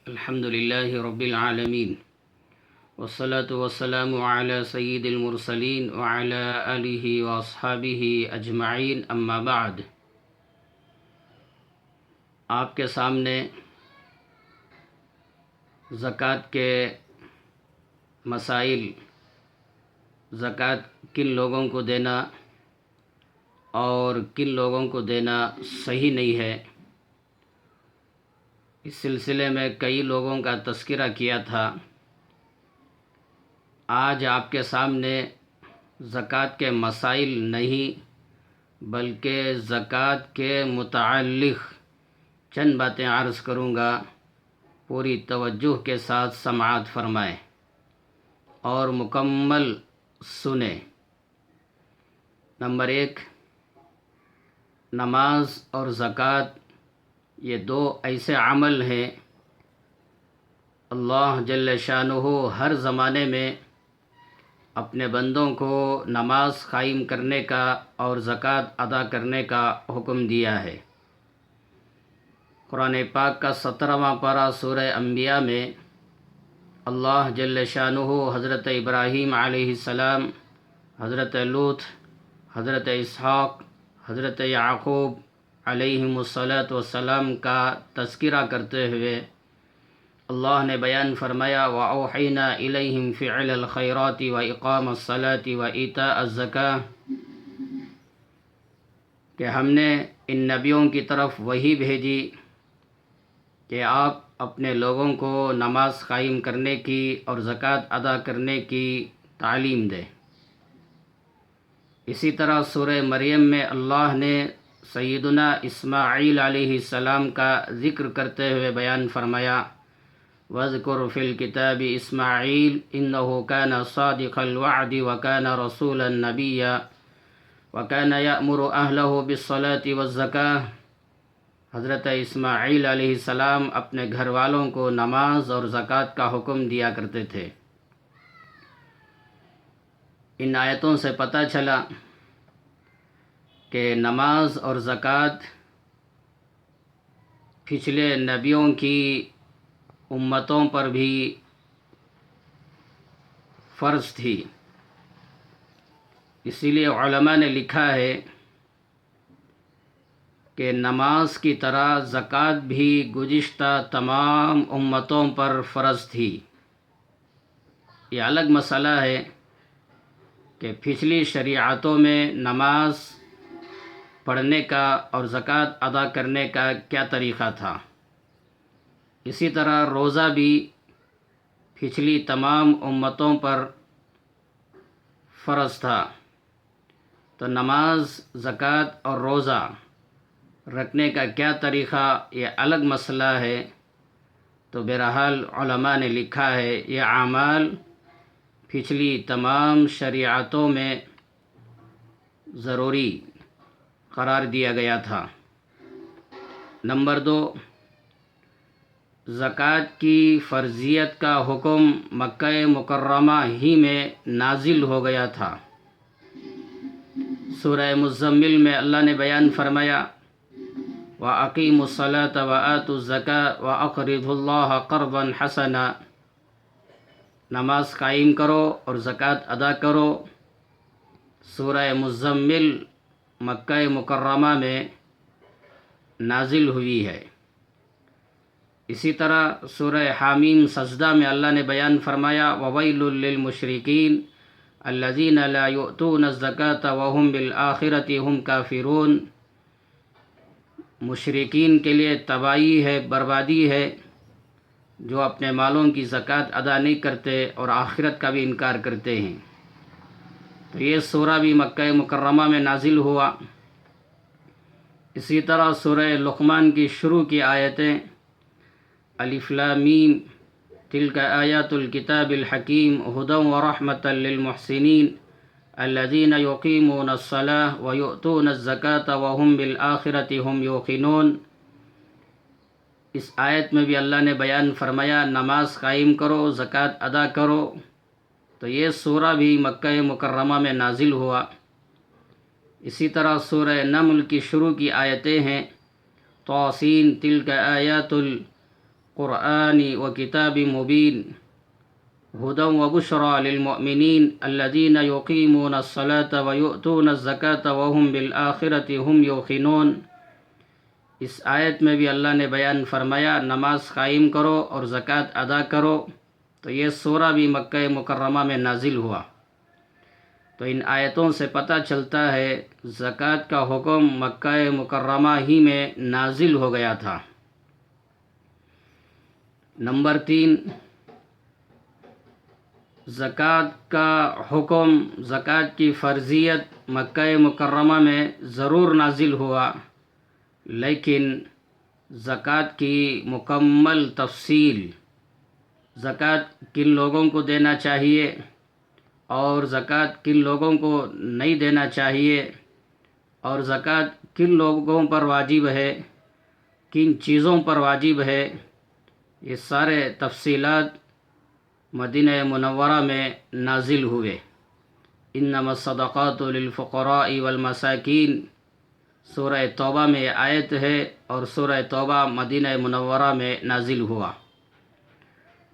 الحمد لله رب العالمين والصلاة والسلام على سيد المرسلين وعلى آله وأصحابه أجمعين أما بعد۔ آپ کے سامنے زکوٰۃ کے مسائل، زکوٰۃ کن لوگوں کو دینا اور کن لوگوں کو دینا صحیح نہیں ہے، اس سلسلے میں کئی لوگوں کا تذکرہ کیا تھا۔ آج آپ کے سامنے زکوٰۃ کے مسائل نہیں بلکہ زکوٰۃ کے متعلق چند باتیں عرض کروں گا، پوری توجہ کے ساتھ سماعت فرمائیں اور مکمل سنیں۔ نمبر 1، نماز اور زکوٰۃ یہ دو ایسے عمل ہیں اللہ جل شانہ ہر زمانے میں اپنے بندوں کو نماز قائم کرنے کا اور زکوٰۃ ادا کرنے کا حکم دیا ہے۔ قرآن پاک کا 17واں پارہ سورہ انبیاء میں اللہ جل شانہ حضرت ابراہیم علیہ السلام، حضرت لوط، حضرت اسحاق، حضرت یعقوب علیہم الصلاۃ والسلام کا تذکرہ کرتے ہوئے اللہ نے بیان فرمایا وَأَوْحَيْنَا إِلَيْهِمْ فِعْلَ الْخَيْرَاتِ وَإِقَامَ الصَّلَاةِ وَإِيتَاءَ الزَّكَاةِ، کہ ہم نے ان نبیوں کی طرف وحی بھیجی کہ آپ اپنے لوگوں کو نماز قائم کرنے کی اور زکوٰۃ ادا کرنے کی تعلیم دیں۔ اسی طرح سورہ مریم میں اللہ نے سیدنا اسماعیل علیہ السلام کا ذکر کرتے ہوئے بیان فرمایا وَاذْكُرْ فِي الْكِتَابِ إِسْمَاعِيلَ إِنَّهُ كَانَ صَادِقَ الْوَعْدِ وَكَانَ رَسُولًا نَبِيًّا وَكَانَ يَأْمُرُ أَهْلَهُ بِالصَّلَاةِ وَالزَّكَاةِ۔ حضرت اسماعیل علیہ السلام اپنے گھر والوں کو نماز اور زکوٰۃ کا حکم دیا کرتے تھے۔ ان آیتوں سے پتہ چلا کہ نماز اور زکوٰۃ پچھلے نبیوں کی امتوں پر بھی فرض تھی، اسی لیے علماء نے لکھا ہے کہ نماز کی طرح زکوٰۃ بھی گزشتہ تمام امتوں پر فرض تھی۔ یہ الگ مسئلہ ہے کہ پچھلی شریعتوں میں نماز پڑھنے کا اور زکوٰۃ ادا کرنے کا کیا طریقہ تھا۔ اسی طرح روزہ بھی پچھلی تمام امتوں پر فرض تھا، تو نماز، زکوٰۃ اور روزہ رکھنے کا کیا طریقہ یہ الگ مسئلہ ہے۔ تو بہرحال علماء نے لکھا ہے یہ اعمال پچھلی تمام شریعتوں میں ضروری قرار دیا گیا تھا۔ نمبر 2، زکوٰۃ کی فرضیت کا حکم مکہ مکرمہ ہی میں نازل ہو گیا تھا۔ سورہ مزمل میں اللہ نے بیان فرمایا وَأَقِیمُوا الصَّلَاةَ وَآتُوا الزَّکَاةَ وَأَقْرِضُوا اللَّهَ قَرْضًا حَسَنًا، نماز قائم کرو اور زکوٰۃ ادا کرو۔ سورہ مزمل مکہ مکرمہ میں نازل ہوئی ہے۔ اسی طرح سورہ حامیم سجدہ میں اللہ نے بیان فرمایا وَوَيْلٌ لِّلْمُشْرِكِينَ الَّذِينَ لَا يُؤْتُونَ الزَّكَاةَ وَهُمْ بِالْآخِرَةِ هُمْ كَافِرُونَ، مشرکین کے لیے تباہی ہے، بربادی ہے، جو اپنے مالوں کی زکوٰۃ ادا نہیں کرتے اور آخرت کا بھی انکار کرتے ہیں۔ تو یہ سورہ بھی مکہ مکرمہ میں نازل ہوا۔ اسی طرح سورہ لقمان کی شروع کی آیتیں الف لام میم تلک آیات الکتاب الحکیم ھدی ورحمۃ للمحسنین الذین یقیمون الصلاۃ ویؤتون الزکاۃ وہم بالآخرۃ ھم یوقنون۔ اس آیت میں بھی اللہ نے بیان فرمایا نماز قائم کرو، زکوٰۃ ادا کرو۔ تو یہ سورہ بھی مکہ مکرمہ میں نازل ہوا۔ اسی طرح سورہ نمل کی شروع کی آیتیں ہیں طاسین تلک آیات قرآن وكتاب مبين هدى وبشرى للمؤمنين الذين يقيمون الصلاة ويؤتون الزكاة وهم بالآخرة هم يوقنون۔ اس آیت میں بھی اللہ نے بیان فرمایا نماز قائم کرو اور زکوٰۃ ادا کرو، تو یہ سورہ بھی مکہ مکرمہ میں نازل ہوا۔ تو ان آیتوں سے پتہ چلتا ہے زکوٰۃ کا حکم مکہ مکرمہ ہی میں نازل ہو گیا تھا۔ نمبر 3، زکوٰۃ کا حکم، زکوٰۃ کی فرضیت مکہ مکرمہ میں ضرور نازل ہوا، لیکن زکوٰۃ کی مکمل تفصیل، زکوٰۃ کن لوگوں کو دینا چاہیے اور زکوٰۃ کن لوگوں کو نہیں دینا چاہیے، اور زکوٰۃ کن لوگوں پر واجب ہے، کن چیزوں پر واجب ہے، یہ سارے تفصیلات مدینہ منورہ میں نازل ہوئے۔ انما الصدقات للفقراء والمساکین، سورہ توبہ میں یہ آیت ہے، اور سورہ توبہ مدینہ منورہ میں نازل ہوا۔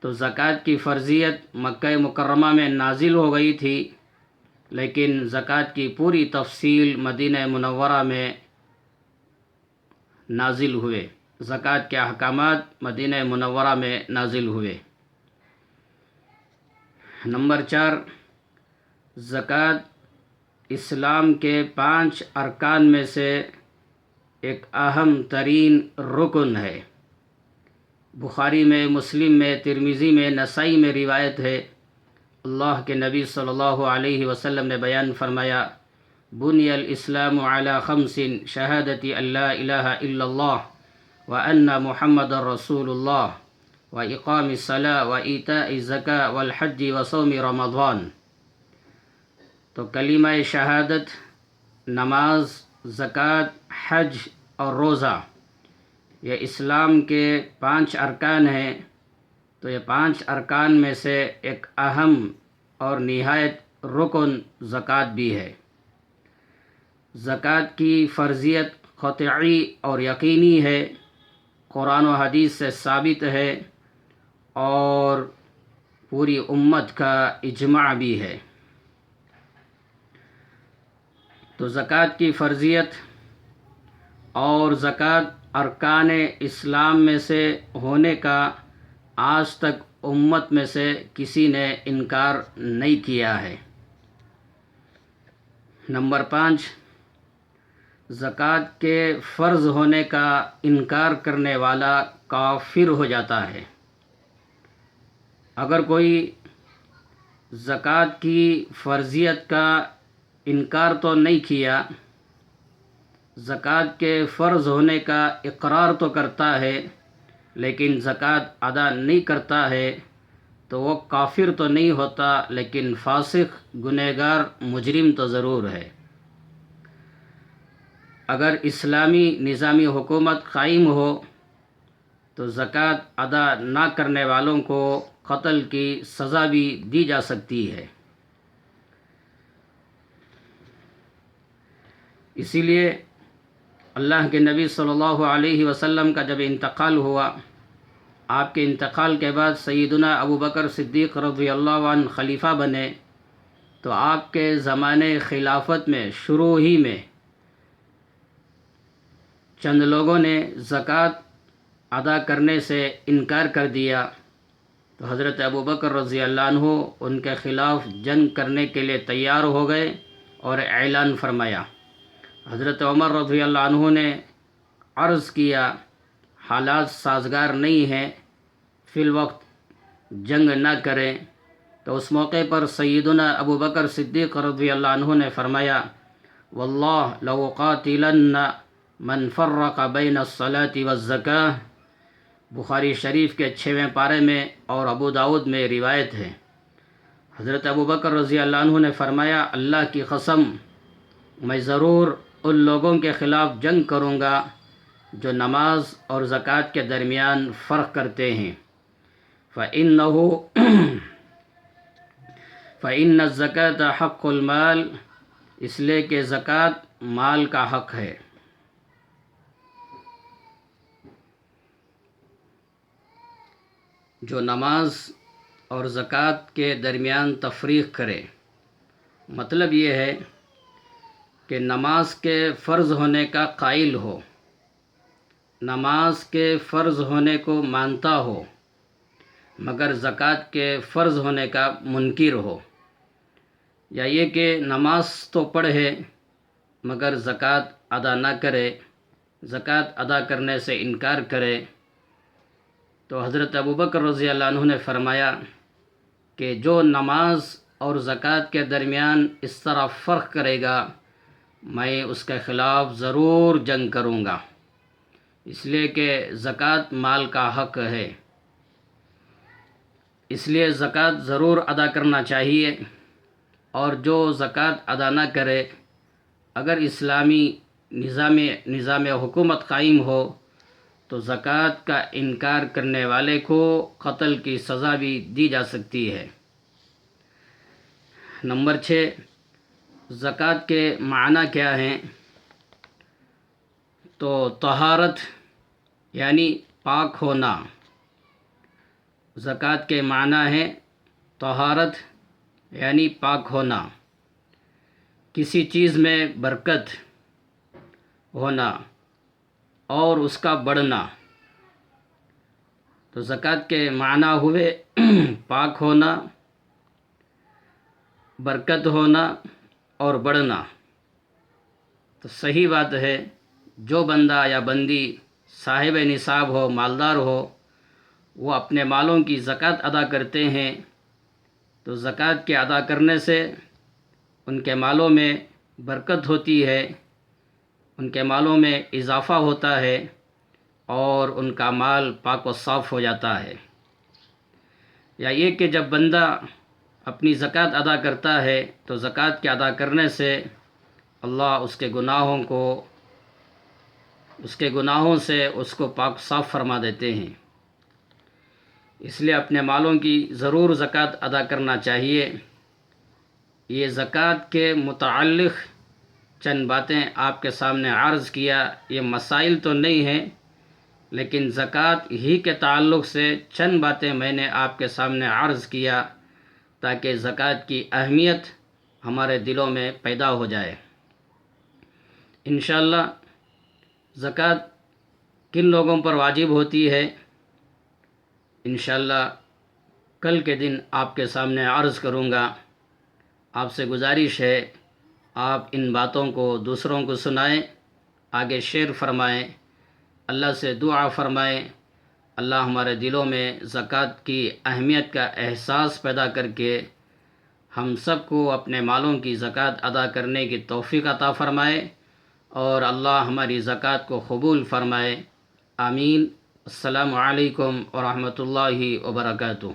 تو زکوٰۃ کی فرضیت مکہ مکرمہ میں نازل ہو گئی تھی، لیکن زکوٰۃ کی پوری تفصیل مدینہ منورہ میں نازل ہوئے، زکوٰۃ کے احکامات مدینہ منورہ میں نازل ہوئے۔ نمبر 4، زکوٰۃ اسلام کے 5 ارکان میں سے ایک اہم ترین رکن ہے۔ بخاری میں، مسلم میں، ترمذی میں، نسائی میں روایت ہے، اللہ کے نبی صلی اللہ علیہ وسلم نے بیان فرمایا، بنی الاسلام علی 5 شہادت ان لا الہ الا اللہ وان محمد رسول اللہ واقام الصلاۃ وایتاء الزکاۃ والحج وصوم رمضان۔ تو کلمہ شہادت، نماز، زکوٰۃ، حج اور روزہ، یہ اسلام کے 5 ارکان ہیں۔ تو یہ 5 ارکان میں سے ایک اہم اور نہایت رکن زکوٰۃ بھی ہے۔ زکوٰۃ کی فرضیت قطعی اور یقینی ہے، قرآن و حدیث سے ثابت ہے، اور پوری امت کا اجماع بھی ہے۔ تو زکوٰۃ کی فرضیت اور زکوٰۃ ارکان اسلام میں سے ہونے کا آج تک امت میں سے کسی نے انکار نہیں کیا ہے۔ نمبر 5، زکوٰۃ کے فرض ہونے کا انکار کرنے والا کافر ہو جاتا ہے۔ اگر کوئی زکوٰۃ کی فرضیت کا انکار تو نہیں کیا، زکوٰۃ کے فرض ہونے کا اقرار تو کرتا ہے، لیکن زکوٰۃ ادا نہیں کرتا ہے، تو وہ کافر تو نہیں ہوتا، لیکن فاسق، گنہگار، مجرم تو ضرور ہے۔ اگر اسلامی نظامی حکومت قائم ہو تو زکوٰۃ ادا نہ کرنے والوں کو قتل کی سزا بھی دی جا سکتی ہے۔ اسی لیے اللہ کے نبی صلی اللہ علیہ وسلم کا جب انتقال ہوا، آپ کے انتقال کے بعد سیدنا ابو بکر صدیق رضی اللہ عنہ خلیفہ بنے، تو آپ کے زمانے خلافت میں شروع ہی میں چند لوگوں نے زکوٰۃ ادا کرنے سے انکار کر دیا، تو حضرت ابو بکر رضی اللہ عنہ ان کے خلاف جنگ کرنے کے لیے تیار ہو گئے اور اعلان فرمایا۔ حضرت عمر رضی اللہ عنہ نے عرض کیا، حالات سازگار نہیں ہیں، فی الوقت جنگ نہ کریں۔ تو اس موقع پر سیدنا ابو بکر صدیق رضی اللہ عنہ نے فرمایا، واللہ لأقاتلن من فرق بین الصلاة والزکاة، بخاری شریف کے 6ویں پارے میں اور ابو داؤد میں روایت ہے۔ حضرت ابو بکر رضی اللہ عنہ نے فرمایا، اللہ کی قسم، میں ضرور ان لوگوں کے خلاف جنگ کروں گا جو نماز اور زکوٰۃ کے درمیان فرق کرتے ہیں۔ فَإِنَّ الزَّكَاةَ حَقُّ الْمَالِ، اس لیے کہ زکوٰۃ مال کا حق ہے۔ جو نماز اور زکوٰۃ کے درمیان تفریق کرے، مطلب یہ ہے کہ نماز کے فرض ہونے کا قائل ہو، نماز کے فرض ہونے کو مانتا ہو، مگر زکوٰۃ کے فرض ہونے کا منکر ہو، یا یہ کہ نماز تو پڑھے مگر زکوٰۃ ادا نہ کرے، زکوٰۃ ادا کرنے سے انکار کرے، تو حضرت ابوبکر رضی اللہ عنہ نے فرمایا کہ جو نماز اور زکوٰۃ کے درمیان اس طرح فرق کرے گا، میں اس کے خلاف ضرور جنگ کروں گا، اس لیے کہ زکوٰۃ مال کا حق ہے، اس لیے زکوٰۃ ضرور ادا کرنا چاہیے، اور جو زکوٰۃ ادا نہ کرے، اگر اسلامی نظام حکومت قائم ہو تو زکوٰۃ کا انکار کرنے والے کو قتل کی سزا بھی دی جا سکتی ہے۔ نمبر 6، زکوٰۃ کے معنی کیا ہیں؟ تو طہارت یعنی پاک ہونا، زکوٰۃ کے معنی ہے طہارت یعنی پاک ہونا، کسی چیز میں برکت ہونا اور اس کا بڑھنا۔ تو زکوٰۃ کے معنی ہوئے پاک ہونا، برکت ہونا اور بڑھنا۔ تو صحیح بات ہے، جو بندہ یا بندی صاحب نصاب ہو، مالدار ہو، وہ اپنے مالوں کی زکوٰۃ ادا کرتے ہیں، تو زکوٰۃ کے ادا کرنے سے ان کے مالوں میں برکت ہوتی ہے، ان کے مالوں میں اضافہ ہوتا ہے، اور ان کا مال پاک و صاف ہو جاتا ہے۔ یا یہ کہ جب بندہ اپنی زکوٰۃ ادا کرتا ہے تو زکوٰۃ کے ادا کرنے سے اللہ اس کے گناہوں سے اس کو پاک صاف فرما دیتے ہیں۔ اس لیے اپنے مالوں کی ضرور زکوٰۃ ادا کرنا چاہیے۔ یہ زکوٰۃ کے متعلق چند باتیں آپ کے سامنے عرض کیا، یہ مسائل تو نہیں ہیں، لیکن زکوٰۃ ہی کے تعلق سے چند باتیں میں نے آپ کے سامنے عرض کیا تاکہ زکوٰۃ کی اہمیت ہمارے دلوں میں پیدا ہو جائے۔ انشاءاللہ زکوٰۃ کن لوگوں پر واجب ہوتی ہے، انشاءاللہ کل کے دن آپ کے سامنے عرض کروں گا۔ آپ سے گزارش ہے آپ ان باتوں کو دوسروں کو سنائیں، آگے شیئر فرمائیں، اللہ سے دعا فرمائیں، اللہ ہمارے دلوں میں زکوٰۃ کی اہمیت کا احساس پیدا کر کے ہم سب کو اپنے مالوں کی زکوٰۃ ادا کرنے کی توفیق عطا فرمائے، اور اللہ ہماری زکوٰۃ کو قبول فرمائے۔ آمین۔ السلام علیکم ورحمۃ اللہ وبرکاتہ۔